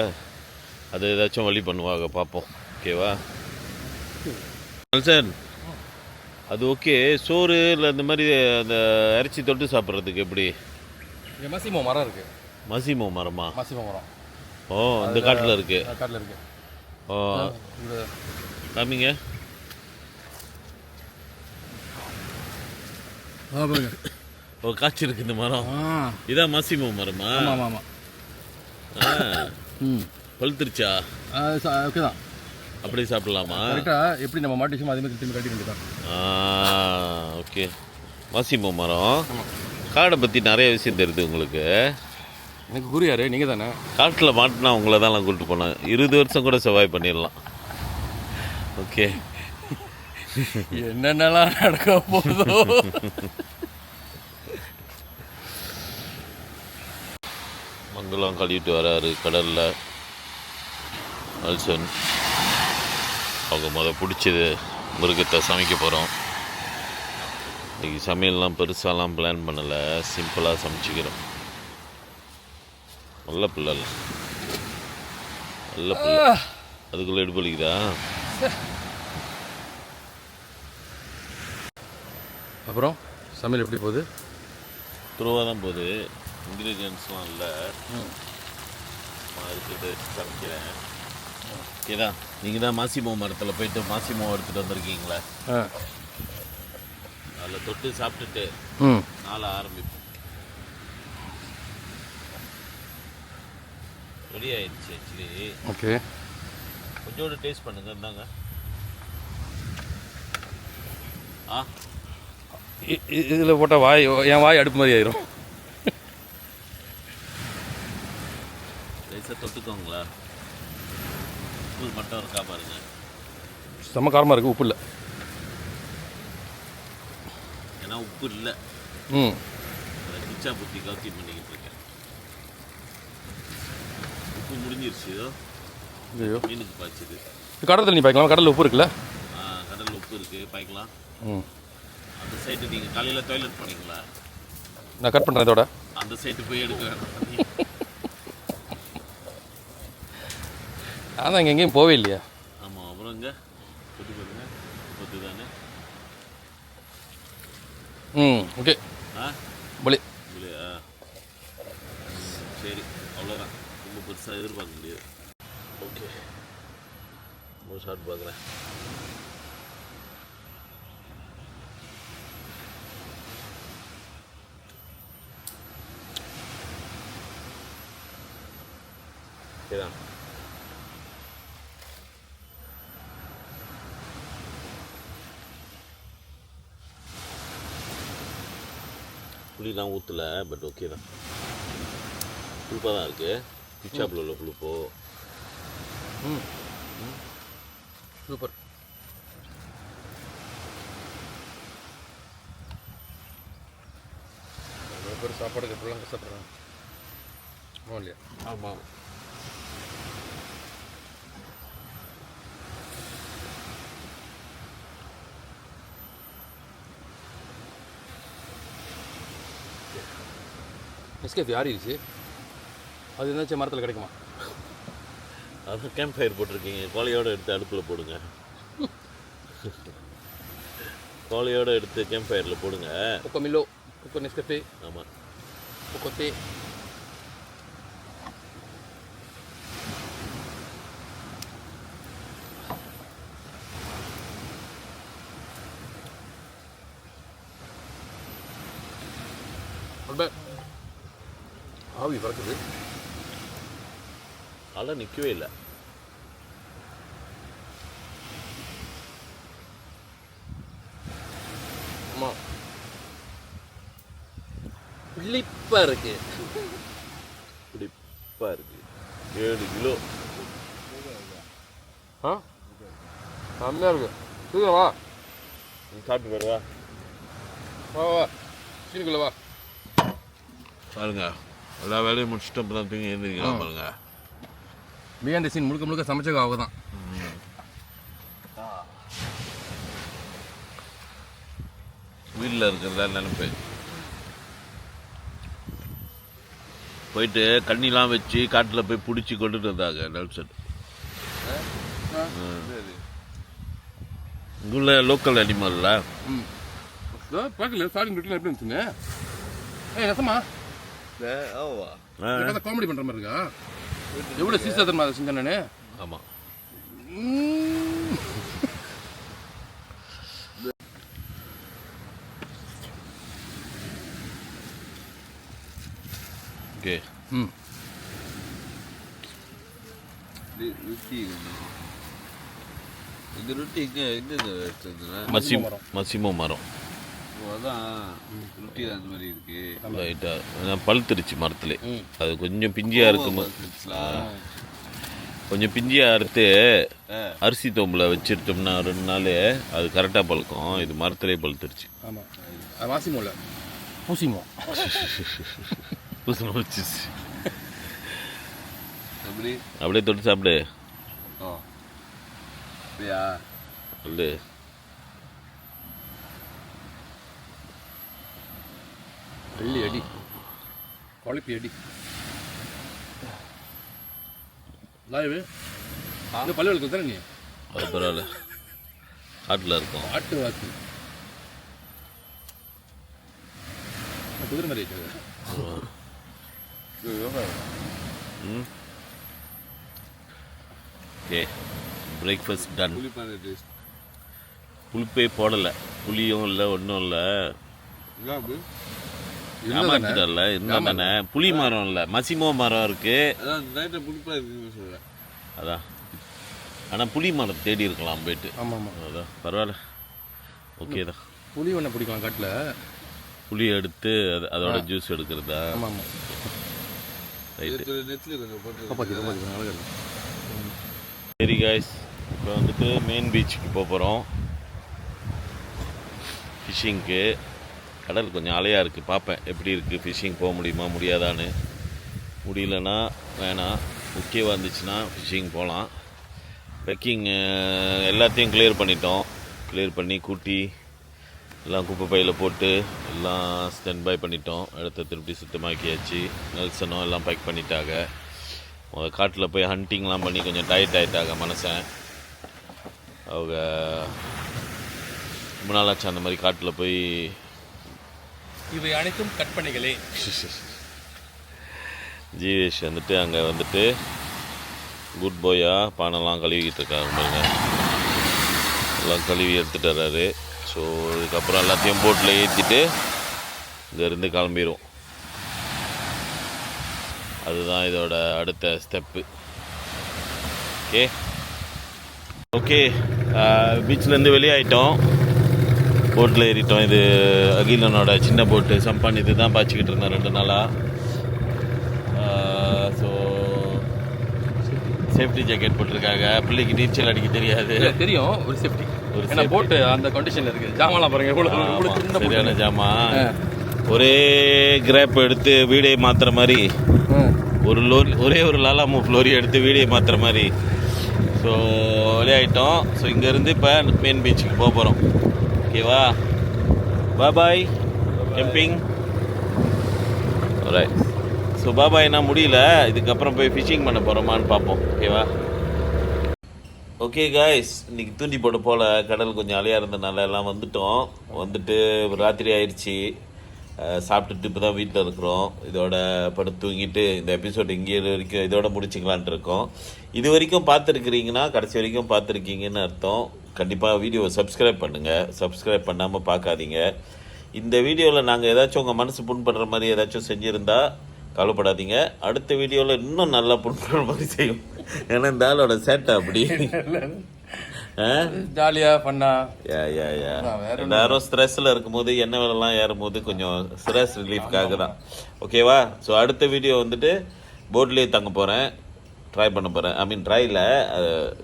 அது ஏதாச்சும் வழி பண்ணுவாங்க, பார்ப்போம். ஓகேவா சார்? அது ஓகே. சோறு இல்லை இந்த மாதிரி அந்த இறைச்சி தொட்டு சாப்பிட்றதுக்கு எப்படி? மசிமோ மரம் இருக்குது. மசிமோ மரமா? மசிமோ மரம். ஓ, இந்த காட்டில் இருக்குது. காட்டில் இருக்குது. ஓ, காமிங்க. பாருங்க. ஓ காய்ச்சி இருக்கு இந்த மரம். இதான் மாசிமோ மரமா? ஆமாம் ஆமாம். பழுத்துருச்சா? ஓகே தான். அப்படியே சாப்பிடலாமா? கரெக்டாக எப்படி நம்ம மாட்டு விஷயம் அதே மாதிரி திரும்பி கட்டி வேண்டியதான். ஓகே. மாசிமோ மரம். காடை பற்றி நிறைய விஷயம் தெரியுது உங்களுக்கு. எனக்கு குரு யாரு? நீங்கள் தானே. காட்டில் மாட்டினா உங்களை தான் நான் கூப்பிட்டு போனேன். 20 வருஷம் கூட சர்வைவ் பண்ணிடலாம். ஓகே. என்னென்னலாம் நடக்க போதோ. மங்கலம் கழுவிட்டு வராரு கடலில் அல்சன். அவங்க பிடிச்சது மிருகத்தை சமைக்க போகிறோம். இன்றைக்கி சமையல்லாம் பெருசாலாம் பிளான் பண்ணலை, சிம்பிளாக சமைச்சிக்கிறோம். நல்ல பிள்ளை நல்ல பிள்ளை. அதுக்குள்ளே எடுப்பலிக்குதா? அப்புறம் சமையல் எப்படி போகுது? துருவாக தான் போகுது. இன்க்ரீடியன்ஸ்லாம் இல்லை. இருக்குது சமைக்கிறேன். ஓகேதா? நீங்கள் தான் மாசிமோ மரத்தில் போயிட்டு மாசிமோ எடுத்துகிட்டு வந்திருக்கீங்களே, அதில் தொட்டு சாப்பிட்டுட்டு நாளை ஆரம்பிப்போம். ரெடி ஆயிடுச்சு ஆக்சுவலி. ஓகே. கொஞ்சோடு டேஸ்ட் பண்ணுங்க. இருந்தாங்க. இதில் போட்டால் வாய் என் வாய் அடுப்பு மாதிரி ஆயிரும். ரைஸாக தொட்டுக்கோங்களா? உப்பு மட்டும் இருக்கா பாருங்க. செம்ம காரமாக இருக்குது. உப்பு இல்லை. ஏன்னா உப்பு இல்லை. கிச்சா புத்தி கவுத்தி பண்ணிக்கிட்டு இருக்கேன். உப்பு முடிஞ்சிருச்சு. ஐயோ, மீனுக்கு பாய்ச்சிது. கடல் தண்ணி பாய்க்கலாம். கடலில் உப்பு இருக்குல்ல? கடலில் உப்பு இருக்குது, பாய்க்கலாம். அந்த சைடு நீங்கள் காலையில் டாய்லெட் போனீங்களா? நான் கட் பண்ணுறேன். இதோட அந்த சைடு போய் எடுக்க வேணாம். நான் தான் இங்கே எங்கேயும் போவே இல்லையா? ஆமாம். அப்புறம் இங்கே கொட்டு பாருங்க. கொத்து தானே. ஓகே. பலி இல்லையா? சரி, அவ்வளோதான். ரொம்ப பெருசாக எதிர்பார்க்க முடியாது. ஓகே, ஒரு ஷார்ட் பார்க்குறேன். சரிதான். புளிலாம் ஊற்றலை, பட் ஓகே தான். புளிப்பாக தான் இருக்குது. கிச்சாப்பில் உள்ள புளிப்போ. சூப்பர். நிறைய பேர் சாப்பாடுக்கு எப்படிலாம் கஷ்டப்படுறாங்க. ஆமாம் இல்லையா? ஆமாம். நெஸ்கேஃபே ஆறிடுச்சு. அது என்னாச்சும் மரத்தில் கிடைக்குமா? அது கேம்ப் ஃபயர் போட்டிருக்கீங்க. கோழியோடு எடுத்து அடுப்பில் போடுங்க. கோழியோடு எடுத்து கேம்ப் ஃபயரில் போடுங்க. கொக்கோ மில்லோ, கொக்கோ நெஸ்கேஃபே. ஆமாம். கொக்கோ தே. ஆவி பறக்குது. அதெல்லாம் நிற்கவே இல்லை. ஆமாம், புளிப்பாக இருக்கு. புளிப்பாக இருக்குது. 7 கிலோ. செம்மையாக இருக்கு. சீக்கிரம் வா. நீ சாப்பிட்டு வருவா. வா வா, சீனுக்குள்ள வா. பாருங்க, எல்லா வேலையும் முடிச்சுட்டு அப்புறம் தூங்கி எழுந்திரிக்கலாம். பாருங்க, பிஹைண்ட் தி சீன் முழுக்க முழுக்க சமைச்சது அவங்க தான். வீட்டில் இருக்கிறதா நினைப்பு. போயிட்டு கண்ணிலாம் வச்சு காட்டில் போய் பிடிச்சி கொண்டுட்டு வந்தாங்க நெல்சன். இங்குள்ள லோக்கல் அனிமல்ல பார்க்கல. ஸ்டார்டிங் ரூட்டில் எப்படி இருந்துச்சுங்க? ரசமா காமெடி பண்ணுற மாதிரி இருக்கா? எவ்வளோ சீசாத்தன்மா அதை செஞ்சேன் நான். ஆமாம். ஓகே. ம் ரொட்டி இந்த ரொட்டி எங்கே எடுத்துருந்தா மசிமோ மரம். அதான் ரொட்டி அந்த மாதிரி இருக்கு. லைட்டாக பழுத்துருச்சு மரத்துல. அது கொஞ்சம் பிஞ்சியாக இருக்கும். கொஞ்சம் பிஞ்சியாக அறுத்து அரிசி தோம்பில் வச்சுருத்தோம்னா 2 நாள் அது கரெக்டாக பழுக்கும். இது மரத்துலேயே பழுத்துருச்சு. ஆமாம், அது மாசிமோல பூசிமோ பூசணம் வச்சிச்சு. அப்படி அப்படியே தொட்டு சாப்பிடு. ஓ அப்படியா? சொல்லு. வெள்ளி அடி, குழப்பி அடி. லாய்வு இந்த பல்லு வளர்க்கு தானே நீ? அது பரவாயில்ல, காட்டில் இருக்கும். ஆட்டு வாக்கு குதிரை மாதிரி இருக்குது. Okay, breakfast done. புளிப்பான டேஸ்ட். புளிப்பே போடலை, புளியும் இல்லை, ஒன்றும் இல்லை. ஏமாத்திட்டல இருந்தால் தானே. புளி மரம் இல்லை, மசிமோ மரம் இருக்கு. அதான் லைட்டாக புளிப்பாக இருக்குன்னு சொல்கிறேன். அதான், ஆனால் புளி மரம் தேடி இருக்கலாம் போயிட்டு. ஆமாம் ஆமாம், அதான் பரவாயில்ல, ஓகே தான். புளி ஒன்று பிடிக்கலாம் காட்டில். புளி எடுத்து அதோட ஜூஸ் எடுக்கிறதா? ஆமாம் ஆமாம். ரைட்டு, நெத்தில் கொஞ்சம் போட்டு காப்பாற்றி. சரி காய்ஸ், இப்போ வந்துட்டு மெயின் பீச்சுக்கு போகிறோம் ஃபிஷ்ஷிங்க்கு. கடல் கொஞ்சம் அலையாக இருக்குது, பார்ப்பேன் எப்படி இருக்குது, ஃபிஷ்ஷிங் போக முடியுமா முடியாதான்னு. முடியலன்னா வேணாம், ஓகேவாக இருந்துச்சுன்னா ஃபிஷ்ஷிங் போகலாம். பேக்கிங் எல்லாத்தையும் கிளியர் பண்ணிட்டோம். கிளியர் பண்ணி கூட்டி எல்லாம் குப்பை பையில் போட்டு எல்லாம் ஸ்டாண்ட் பை பண்ணிட்டோம். இடத்த திருப்பி சுத்தமாக்கியாச்சு. நெல்சனும் எல்லாம் பேக் பண்ணிட்டாங்க. காட்டில் போய் ஹண்டிங்லாம் பண்ணி கொஞ்சம் டயர்ட் ஆகிட்டாங்க மனுஷன். அவங்க ரொம்ப நாளாச்சு அந்த மாதிரி காட்டில் போய். இவை அனைத்தும் கற்பனைகளே. ஜீவேஷ் வந்துட்டு அங்கே வந்துட்டு குட் பாயாக பானைலாம் கழுவிக்கிட்டு இருக்காங்க பாருங்க. எல்லாம் கழுவி எடுத்துகிட்டு வர்றாரு. ஸோ இதுக்கப்புறம் எல்லாத்தையும் போட்டில் ஏற்றிட்டு இங்கேருந்து கிளம்பிடும். அதுதான் இதோட அடுத்த ஸ்டெப்பு. ஓகே ஓகே, பீச்சிலேருந்து வெளியாயிட்டோம், போட்டில் ஏறிட்டோம். இது அகிலனோட சின்ன போட்டு சம்பான். இது தான் பாய்ச்சிக்கிட்டு இருந்தேன் 2 நாளாக. ஸோ சேஃப்டி ஜாக்கெட் போட்டிருக்காங்க. பிள்ளைக்கு நீச்சல் அடிக்க தெரியாது. தெரியும், ஒரு சேஃப்டி. ஏன்னா போட்டு அந்த கண்டிஷனில் இருக்குது. ஜாமான்லாம் பாருங்க எவ்வளோ சரியான ஜாமான். ஒரே கிராப் எடுத்து வீடே மாற்றுற மாதிரி, ஒரே ஒரு லாலாமோ ஃப்ளோரி எடுத்து வீடியோ மாற்றுற மாதிரி. ஸோ விளையாயிட்டோம். ஸோ இங்கேருந்து இப்போ மெயின் பீச்சுக்கு போக போகிறோம். ஓகேவா? பாய் கேம்பிங். ரைட். ஸோ பாபாய்னா முடியல, இதுக்கப்புறம் போய் ஃபிஷிங் பண்ண போகிறோமான்னு பார்ப்போம். ஓகேவா? ஓகே காய்ஸ், இன்றைக்கி தூண்டி போட போல் கடல் கொஞ்சம் அலையாக இருந்தனால எல்லாம் வந்துட்டு ராத்திரி ஆயிடுச்சு. சாப்பிட்டுட்டு இப்போ தான் வீட்டில் இருக்கிறோம். இதோட படுத்து தூங்கிட்டு இந்த எபிசோட் இங்கே வரைக்கும் இதோட முடிச்சுக்கலான்ட்டு இருக்கோம். இது வரைக்கும் பார்த்துருக்குறீங்கன்னா கடைசி வரைக்கும் பார்த்துருக்கீங்கன்னு அர்த்தம். கண்டிப்பாக வீடியோவை சப்ஸ்கிரைப் பண்ணுங்கள். சப்ஸ்கிரைப் பண்ணாமல் பார்க்காதீங்க. இந்த வீடியோவில் நாங்கள் ஏதாச்சும் உங்கள் மனசு புண்படுற மாதிரி ஏதாச்சும் செஞ்சுருந்தா கவலைப்படாதீங்க. அடுத்த வீடியோவில் இன்னும் நல்லா புண்படுற மாதிரி செய்யும். ஏன்னா இந்த ஆளோட சேட்டை அப்படி ஜாலியாக பண்ணா. எல்லாரும் ஸ்ட்ரெஸ்ஸில் இருக்கும்போது எண்ணெய் விலைலாம் ஏறும்போது கொஞ்சம் ஸ்ட்ரெஸ் ரிலீஃப்காக தான். ஓகேவா? ஸோ அடுத்த வீடியோ வந்துட்டு போட்லேயே தங்க போகிறேன், ட்ரை பண்ண போகிறேன். ஐ மீன் ட்ரையில்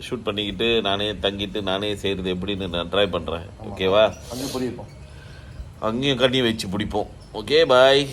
ஷூட் பண்ணிக்கிட்டு நானே தங்கிட்டு நானே செய்கிறது எப்படின்னு நான் ட்ரை பண்ணுறேன். ஓகேவா? அங்கே புரியிருப்போம், அங்கேயும் கண்ணி வச்சு பிடிப்போம். Okay bye.